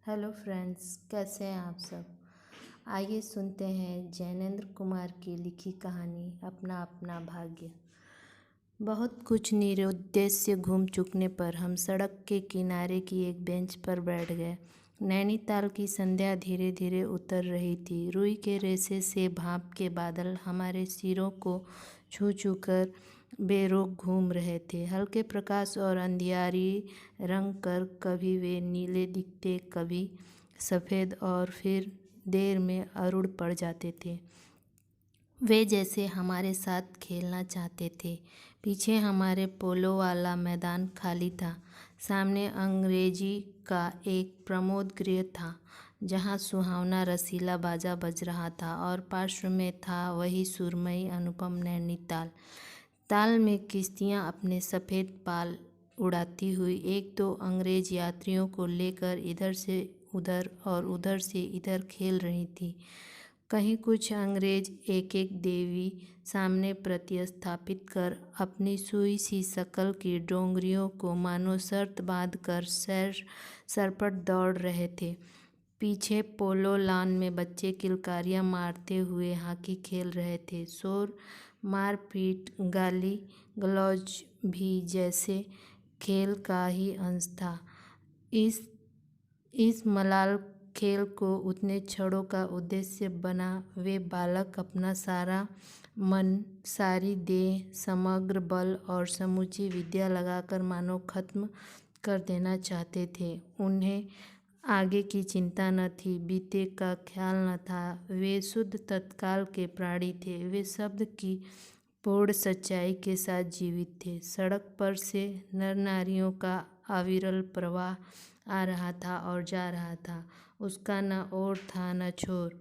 Hello friends, कैसे हैं आप सब। आइए सुनते हैं जैनेंद्र कुमार की लिखी कहानी अपना अपना भाग्य। बहुत कुछ निरुद्देश्य घूम चुकने पर हम सड़क के किनारे की एक बेंच पर बैठ गए। नैनीताल की संध्या धीरे धीरे उतर रही थी। रुई के रेशे से भाप के बादल हमारे सिरों को छू छू कर बेरोक घूम रहे थे। हल्के प्रकाश और अंधियारी रंग कर कभी वे नीले दिखते, कभी सफ़ेद, और फिर देर में अरुण पड़ जाते थे। वे जैसे हमारे साथ खेलना चाहते थे। पीछे हमारे पोलो वाला मैदान खाली था। सामने अंग्रेजी का एक प्रमोद गृह था, जहाँ सुहावना रसीला बाजा बज रहा था, और पार्श्व में था वही सुरमई अनुपम नैनीताल। ताल में किश्तियाँ अपने सफ़ेद पाल उड़ाती हुई एक दो अंग्रेज यात्रियों को लेकर इधर से उधर और उधर से इधर खेल रही थी। कहीं कुछ अंग्रेज एक एक देवी सामने प्रतिस्थापित कर अपनी सुई सी शकल की डोंगरियों को मानो शर्त बांध कर सरपट दौड़ रहे थे। पीछे पोलो लान में बच्चे किलकारियाँ मारते हुए हॉकी खेल रहे थे। शोर, मारपीट, गाली गलौज भी जैसे खेल का ही अंश था। इस मलाल खेल को उतने क्षणों का उद्देश्य बना वे बालक अपना सारा मन, सारी देह, समग्र बल और समूची विद्या लगाकर मानो खत्म कर देना चाहते थे। उन्हें आगे की चिंता न थी, बीते का ख्याल न था। वे शुद्ध तत्काल के प्राणी थे। वे शब्द की पूर्ण सच्चाई के साथ जीवित थे। सड़क पर से नर नारियों का अविरल प्रवाह आ रहा था और जा रहा था। उसका न ओर था न छोर।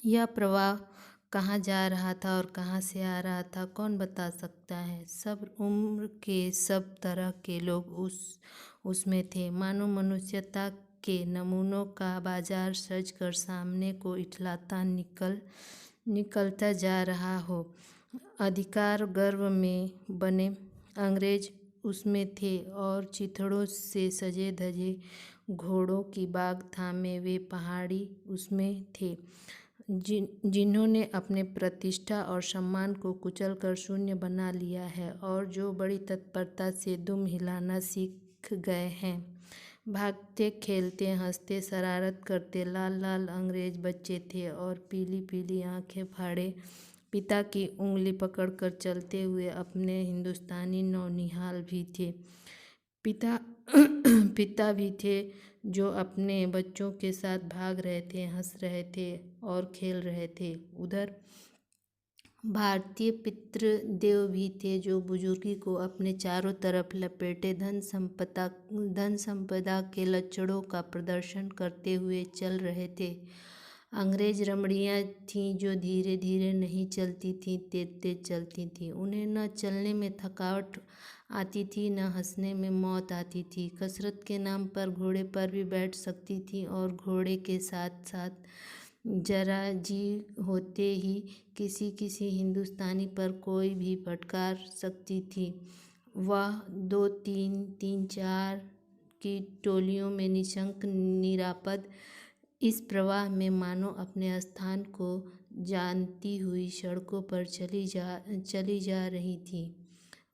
यह प्रवाह कहाँ जा रहा था और कहाँ से आ रहा था, कौन बता सकता है। सब उम्र के, सब तरह के लोग उसमें थे। मानो मनुष्यता के नमूनों का बाजार सज कर सामने को इठलाता निकलता जा रहा हो। अधिकार गर्व में बने अंग्रेज उसमें थे, और चिथड़ों से सजे धजे घोड़ों की बाग थामे वे पहाड़ी उसमें थे, जिन्होंने अपने प्रतिष्ठा और सम्मान को कुचल कर शून्य बना लिया है, और जो बड़ी तत्परता से दुम हिलाना सीख गए हैं। भागते, खेलते, हंसते, शरारत करते लाल लाल अंग्रेज बच्चे थे, और पीली पीली आंखें फाड़े पिता की उंगली पकड़कर चलते हुए अपने हिंदुस्तानी नौनिहाल भी थे। पिता भी थे, जो अपने बच्चों के साथ भाग रहे थे, हंस रहे थे और खेल रहे थे। उधर भारतीय पितृदेव भी थे, जो बुजुर्गी को अपने चारों तरफ लपेटे धन संपदा के लक्षणों का प्रदर्शन करते हुए चल रहे थे। अंग्रेज रमणियाँ थीं, जो धीरे धीरे नहीं चलती थीं, तेज तेज चलती थीं। उन्हें न चलने में थकावट आती थी, न हंसने में मौत आती थी। कसरत के नाम पर घोड़े पर भी बैठ सकती थीं, और घोड़े के साथ साथ जरा जी होते ही किसी किसी हिंदुस्तानी पर कोई भी फटकार सकती थी। वह दो तीन, तीन चार की टोलियों में निशंक निरापद इस प्रवाह में मानो अपने स्थान को जानती हुई सड़कों पर चली जा रही थी।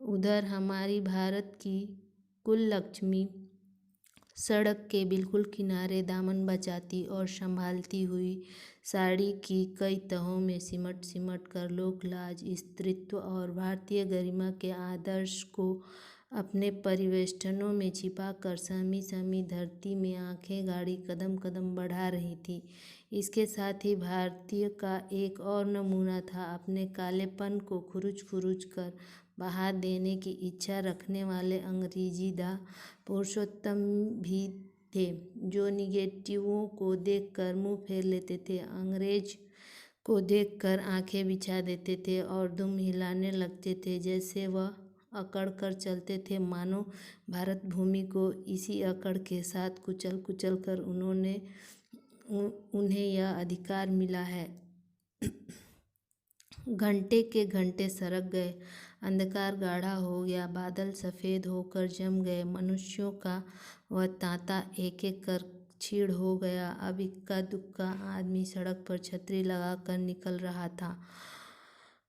उधर हमारी भारत की कुल लक्ष्मी सड़क के बिल्कुल किनारे दामन बचाती और संभालती हुई साड़ी की कई तहों में सिमट सिमट कर लोक लाज, स्त्रीत्व और भारतीय गरिमा के आदर्श को अपने परिवेष्टनों में छिपा कर सहमी सहमी धरती में आंखें गाड़ी कदम कदम बढ़ा रही थी। इसके साथ ही भारतीय का एक और नमूना था, अपने कालेपन को खुरुच खुरुच कर बहा देने की इच्छा रखने वाले अंग्रेजीदा पुरुषोत्तम भी थे, जो निगेटिवों को देखकर मुंह फेर लेते थे, अंग्रेज को देखकर आंखें बिछा देते थे और दुम हिलाने लगते थे। जैसे वह अकड़ कर चलते थे, मानो भारत भूमि को इसी अकड़ के साथ कुचल कुचल कर उन्हें यह अधिकार मिला है। घंटे के घंटे सरक गए। अंधकार गाढ़ा हो गया। बादल सफ़ेद होकर जम गए। मनुष्यों का वह तांता एक एक कर छीड़ हो गया। अब इक्का दुक्का आदमी सड़क पर छतरी लगाकर निकल रहा था।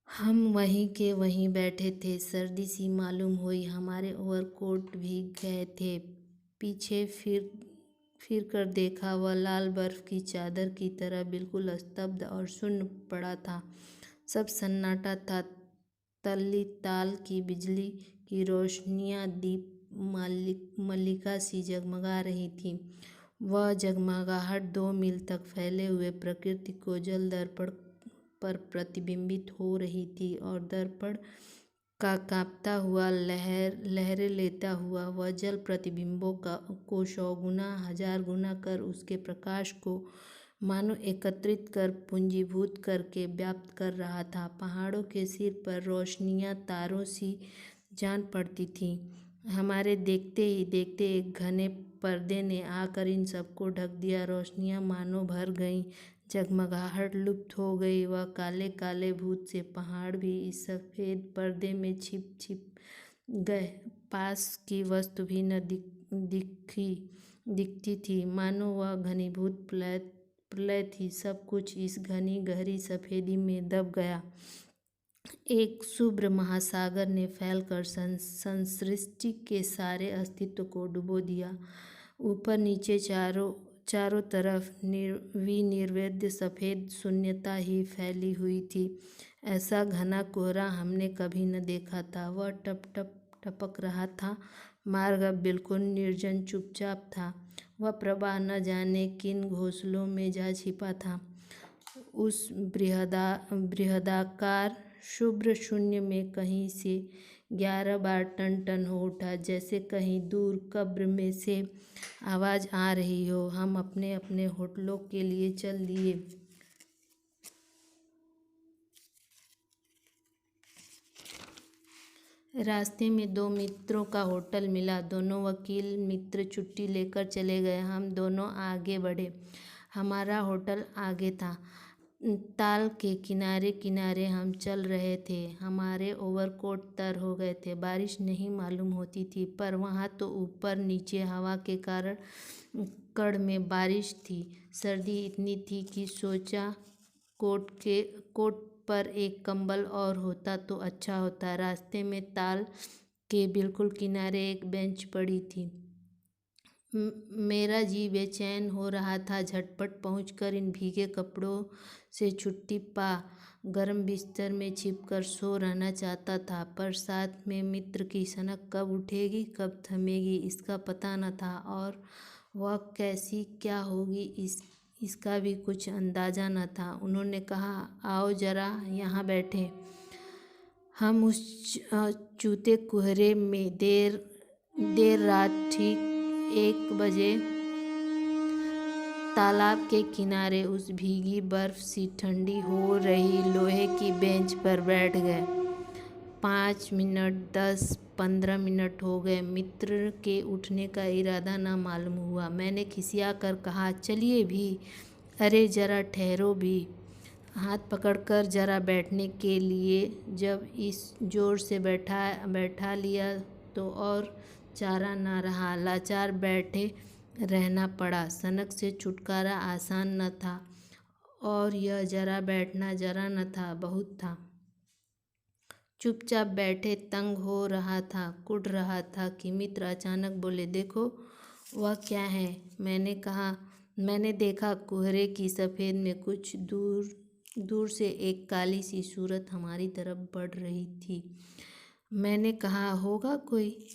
हम वहीं के वहीं बैठे थे। सर्दी सी मालूम हुई। हमारे ओवरकोट भीग गए थे। पीछे फिर कर देखा, वह लाल बर्फ की चादर की तरह बिल्कुल स्तब्ध और शून्य पड़ा था। सब सन्नाटा था। तल्ली ताल की बिजली की रोशनियां दीप मल्लिका सी जगमगा रही थी। वह जगमगाहट 2 मील तक फैले हुए प्रकृति को जल दर्पण पर प्रतिबिंबित हो रही थी और दर्पण का कांपता हुआ लहरें लेता हुआ वह जल प्रतिबिंबों को 100 गुना 1000 गुना कर उसके प्रकाश को मानो एकत्रित कर पुंजीभूत करके व्याप्त कर रहा था। पहाड़ों के सिर पर रोशनियां तारों सी जान पड़ती थीं। हमारे देखते ही देखते एक घने पर्दे ने आकर इन सबको ढक दिया। रोशनियां मानो भर गईं, जगमगाहट लुप्त हो गई। वह काले काले भूत से पहाड़ भी इस सफ़ेद पर्दे में छिप गए। पास की वस्तु भी न दिखती थी, मानो वह घनीभूत प्रलय थी। सब कुछ इस घनी गहरी सफ़ेदी में दब गया। एक शुभ्र महासागर ने फैलकर संसृष्टि के सारे अस्तित्व को डुबो दिया। ऊपर नीचे चारों तरफ विनिर्वेद्य सफ़ेद शून्यता ही फैली हुई थी। ऐसा घना कोहरा हमने कभी न देखा था। वह टप टप टपक रहा था। मार्ग अब बिल्कुल निर्जन चुपचाप था। वह प्रवाह न जाने किन घोंसलों में जा छिपा था। उस बृहदाकार शुभ्र शून्य में कहीं से 11 बार टन टन हो उठा, जैसे कहीं दूर कब्र में से आवाज़ आ रही हो। हम अपने अपने होटलों के लिए चल दिए। रास्ते में 2 मित्रों का होटल मिला। दोनों वकील मित्र छुट्टी लेकर चले गए। हम दोनों आगे बढ़े। हमारा होटल आगे था। ताल के किनारे किनारे हम चल रहे थे। हमारे ओवरकोट तर हो गए थे। बारिश नहीं मालूम होती थी, पर वहाँ तो ऊपर नीचे हवा के कारण कड़ में बारिश थी। सर्दी इतनी थी कि सोचा कोट पर एक कंबल और होता तो अच्छा होता। रास्ते में ताल के बिल्कुल किनारे एक बेंच पड़ी थी। मेरा जी बेचैन हो रहा था। झटपट पहुंचकर इन भीगे कपड़ों से छुट्टी पा गर्म बिस्तर में छिपकर सो रहना चाहता था, पर साथ में मित्र की सनक कब उठेगी कब थमेगी इसका पता न था, और वह कैसी क्या होगी इसका भी कुछ अंदाजा न था। उन्होंने कहा, आओ जरा यहाँ बैठे। हम उस चूते कोहरे में देर रात ठीक 1 बजे तालाब के किनारे उस भीगी बर्फ सी ठंडी हो रही लोहे की बेंच पर बैठ गए। 5 मिनट 10 15 मिनट हो गए। मित्र के उठने का इरादा न मालूम हुआ। मैंने खिसिया कर कहा, चलिए भी। अरे जरा ठहरो भी। हाथ पकड़कर जरा बैठने के लिए जब इस जोर से बैठा लिया तो और चारा न रहा। लाचार बैठे रहना पड़ा। सनक से छुटकारा आसान न था, और यह जरा बैठना जरा न था, बहुत था। चुपचाप बैठे तंग हो रहा था, कुढ़ रहा था कि मित्र अचानक बोले, देखो वह क्या है। मैंने देखा कोहरे की सफ़ेद में कुछ दूर से एक काली सी सूरत हमारी तरफ बढ़ रही थी। मैंने कहा, होगा कोई।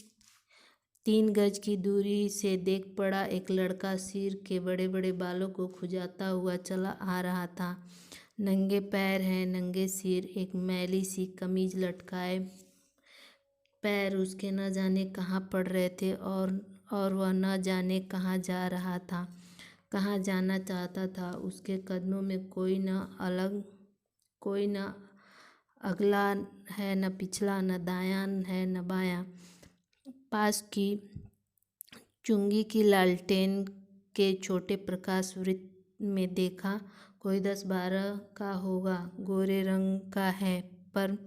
3 गज की दूरी से देख पड़ा। एक लड़का सिर के बड़े बड़े बालों को खुजाता हुआ चला आ रहा था। नंगे पैर हैं, नंगे सिर, एक मैली सी कमीज लटकाए पैर उसके न जाने कहाँ पड़ रहे थे, और वह न जाने कहाँ जा रहा था, कहाँ जाना चाहता था। उसके कदमों में कोई न अगला है न पिछला, न दायां है न बायां। पास की चुंगी की लालटेन के छोटे प्रकाश वृत्त में देखा, कोई 10-12 का होगा। गोरे रंग का है, पर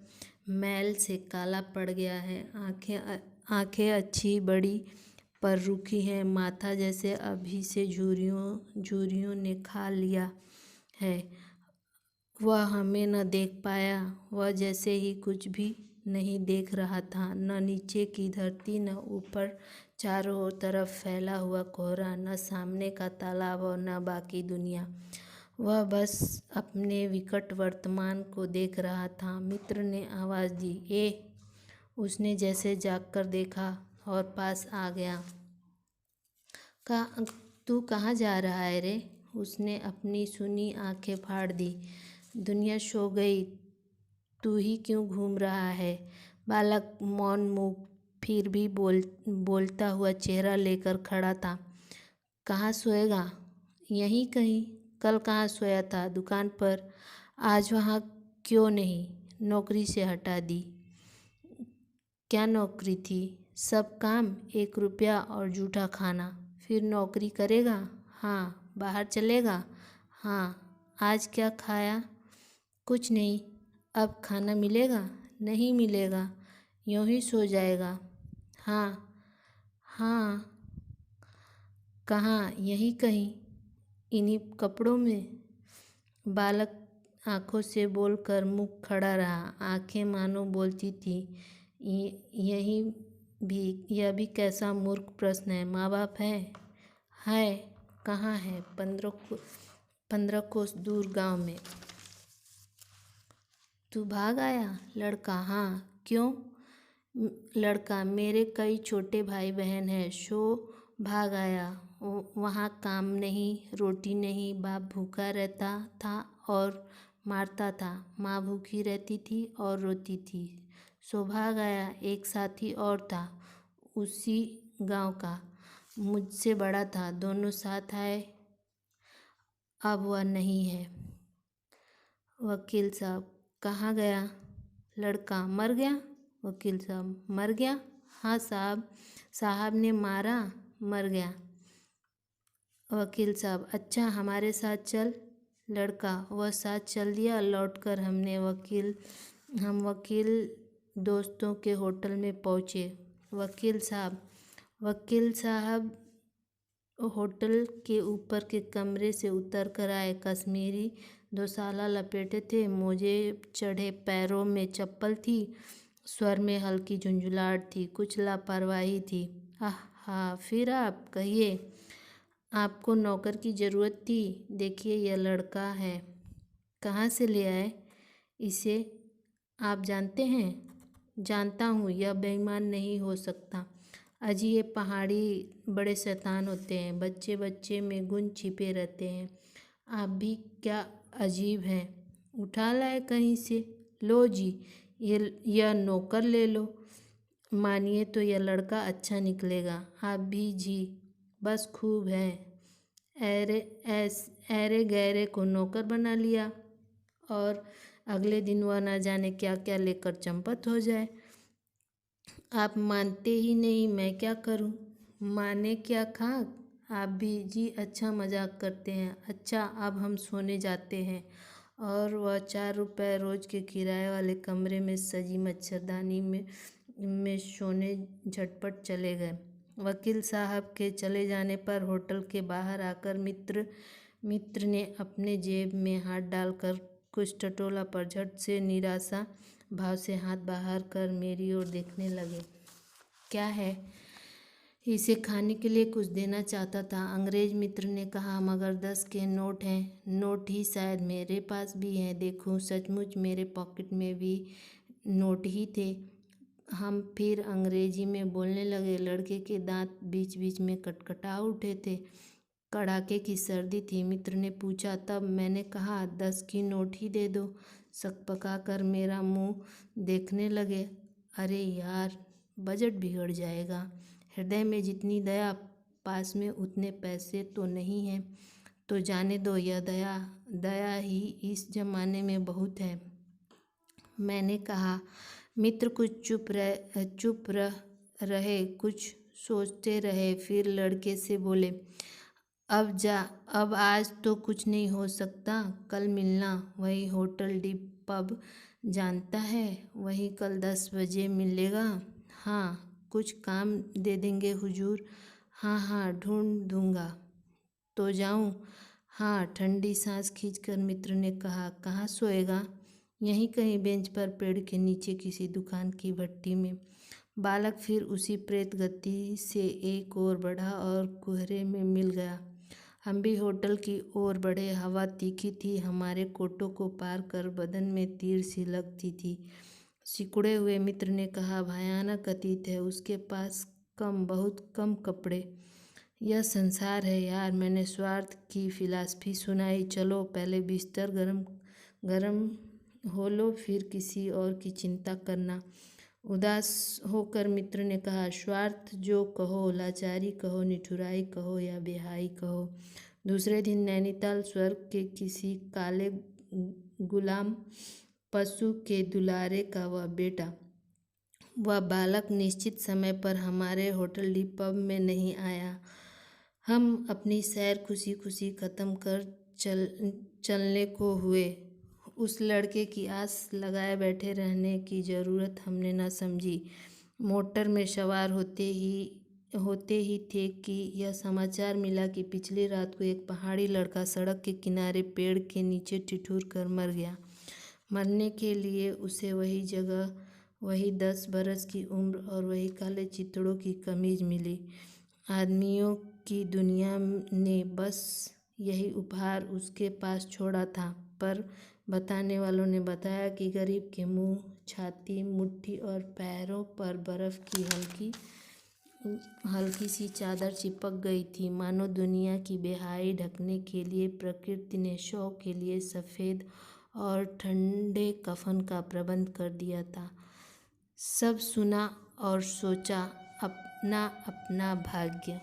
मैल से काला पड़ गया है। आंखें अच्छी बड़ी पर रुकी है, माथा जैसे अभी से झुर्रियों ने खा लिया है। वह हमें न देख पाया। वह जैसे ही कुछ भी नहीं देख रहा था, न नीचे की धरती, न ऊपर चारों तरफ फैला हुआ कोहरा, न सामने का तालाब और न बाकी दुनिया। वह बस अपने विकट वर्तमान को देख रहा था। मित्र ने आवाज़ दी, ए। उसने जैसे जागकर देखा और पास आ गया। तू कहाँ जा रहा है रे? उसने अपनी सूनी आंखें फाड़ दी। दुनिया सो गई, तू ही क्यों घूम रहा है? बालक मौन मुँह फिर भी बोलता हुआ चेहरा लेकर खड़ा था। कहाँ सोएगा? यहीं कहीं। कल कहाँ सोया था? दुकान पर। आज वहाँ क्यों नहीं? नौकरी से हटा दी। क्या नौकरी थी? सब काम, 1 रुपया और जूठा खाना। फिर नौकरी करेगा? हाँ। बाहर चलेगा? हाँ। आज क्या खाया? कुछ नहीं। अब खाना मिलेगा? नहीं मिलेगा। यूँ ही सो जाएगा? हाँ। हाँ। कहाँ? यहीं कहीं, इन्हीं कपड़ों में। बालक आंखों से बोलकर मुख खड़ा रहा। आंखें मानो बोलती थी, यह भी कैसा मूर्ख प्रश्न है। माँ बाप है? कहाँ है? 15 कोस दूर गांव में। तू भाग आया? लड़का, हाँ। क्यों? लड़का, मेरे कई छोटे भाई बहन हैं, सो भाग आया। वहाँ काम नहीं, रोटी नहीं, बाप भूखा रहता था और मारता था, माँ भूखी रहती थी और रोती थी, सो भाग आया। एक साथी और था, उसी गांव का, मुझसे बड़ा था, दोनों साथ आए। अब वह नहीं है। वकील साहब, कहाँ गया? लड़का, मर गया। वकील साहब, मर गया? हाँ साहब, साहब ने मारा, मर गया। वकील साहब, अच्छा, हमारे साथ चल। लड़का, वह साथ चल दिया। लौटकर हम वकील दोस्तों के होटल में पहुँचे। वकील साहब होटल के ऊपर के कमरे से उतर कर आए। कश्मीरी 2 साला लपेटे थे, मोजे चढ़े, पैरों में चप्पल थी, स्वर में हल्की झुंझुलाहट थी, कुछ लापरवाही थी। हाँ, फिर आप कहिए, आपको नौकर की ज़रूरत थी। देखिए, यह लड़का है। कहाँ से ले आए इसे? आप जानते हैं? जानता हूँ, यह बेईमान नहीं हो सकता। अजी, ये पहाड़ी बड़े शैतान होते हैं, बच्चे बच्चे में गुण छिपे रहते हैं। आप भी क्या अजीब हैं। उठा लाए कहीं से। लो जी, यह नौकर ले लो। मानिए तो यह लड़का अच्छा निकलेगा। आप भी जी, बस खूब है। ऐरे गैरे को नौकर बना लिया और अगले दिन वह ना जाने क्या क्या लेकर चंपत हो जाए। आप मानते ही नहीं, मैं क्या करूं? माने क्या खाक? आप भी जी, अच्छा मजाक करते हैं। अच्छा, अब हम सोने जाते हैं। और वह 4 रुपये रोज के किराए वाले कमरे में सजी मच्छरदानी में सोने झटपट चले गए। वकील साहब के चले जाने पर होटल के बाहर आकर मित्र ने अपने जेब में हाथ डालकर कुछ टटोला, पर झट से निराशा भाव से हाथ बाहर कर मेरी ओर देखने लगे। क्या है? इसे खाने के लिए कुछ देना चाहता था। अंग्रेज मित्र ने कहा, मगर 10 के नोट हैं। नोट ही शायद मेरे पास भी हैं। देखूं, सचमुच मेरे पॉकेट में भी नोट ही थे। हम फिर अंग्रेजी में बोलने लगे। लड़के के दांत बीच बीच में कटकटा उठे थे। कड़ाके की सर्दी थी। मित्र ने पूछा, तब मैंने कहा, 10 की नोट ही दे दो। सकपका कर मेरा मुंह देखने लगे। अरे यार, बजट बिगड़ जाएगा। हृदय में जितनी दया, पास में उतने पैसे तो नहीं हैं। तो जाने दो, यह दया ही इस जमाने में बहुत है, मैंने कहा। मित्र कुछ चुप रहे, कुछ सोचते रहे, फिर लड़के से बोले, अब आज तो कुछ नहीं हो सकता, कल मिलना, वही होटल डी पब जानता है, वहीं कल 10 बजे मिलेगा। हाँ, कुछ काम दे देंगे हुजूर। हाँ हाँ, ढूंढ दूंगा। तो जाऊं? हाँ, ठंडी सांस खींचकर मित्र ने कहा। कहाँ सोएगा? यहीं कहीं बेंच पर, पेड़ के नीचे, किसी दुकान की भट्टी में। बालक फिर उसी प्रेत गति से एक ओर बढ़ा और कुहरे में मिल गया। हम भी होटल की ओर बढ़े। हवा तीखी थी, हमारे कोटों को पार कर बदन में तीर सी लगती थी। सिकुड़े हुए मित्र ने कहा, भयानक अतीत है उसके पास, कम, बहुत कम कपड़े। यह संसार है यार। मैंने स्वार्थ की फिलॉसफी सुनाई। चलो पहले बिस्तर गरम गरम हो लो, फिर किसी और की चिंता करना। उदास होकर मित्र ने कहा, स्वार्थ जो कहो, लाचारी कहो, निठुराई कहो या बेहाई कहो। दूसरे दिन नैनीताल स्वर्ग के किसी काले गुलाम पशु के दुलारे का वह बेटा, वह बालक निश्चित समय पर हमारे होटल डी पब में नहीं आया। हम अपनी सैर खुशी खुशी खत्म कर चलने को हुए। उस लड़के की आस लगाए बैठे रहने की ज़रूरत हमने न समझी। मोटर में सवार होते ही थे कि यह समाचार मिला कि पिछली रात को एक पहाड़ी लड़का सड़क के किनारे पेड़ के नीचे ठिठुर कर मर गया। मरने के लिए उसे वही जगह, वही 10 बरस की उम्र और वही काले चितड़ों की कमीज मिली। आदमियों की दुनिया ने बस यही उपहार उसके पास छोड़ा था। पर बताने वालों ने बताया कि गरीब के मुंह, छाती, मुट्ठी और पैरों पर बर्फ की हल्की सी चादर चिपक गई थी, मानो दुनिया की बेहाई ढकने के लिए प्रकृति ने शव के लिए सफ़ेद और ठंडे कफन का प्रबंध कर दिया था। सब सुना और सोचा, अपना अपना भाग्य।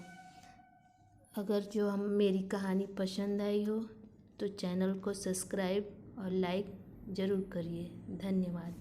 अगर जो हम मेरी कहानी पसंद आई हो तो चैनल को सब्सक्राइब और लाइक ज़रूर करिए। धन्यवाद।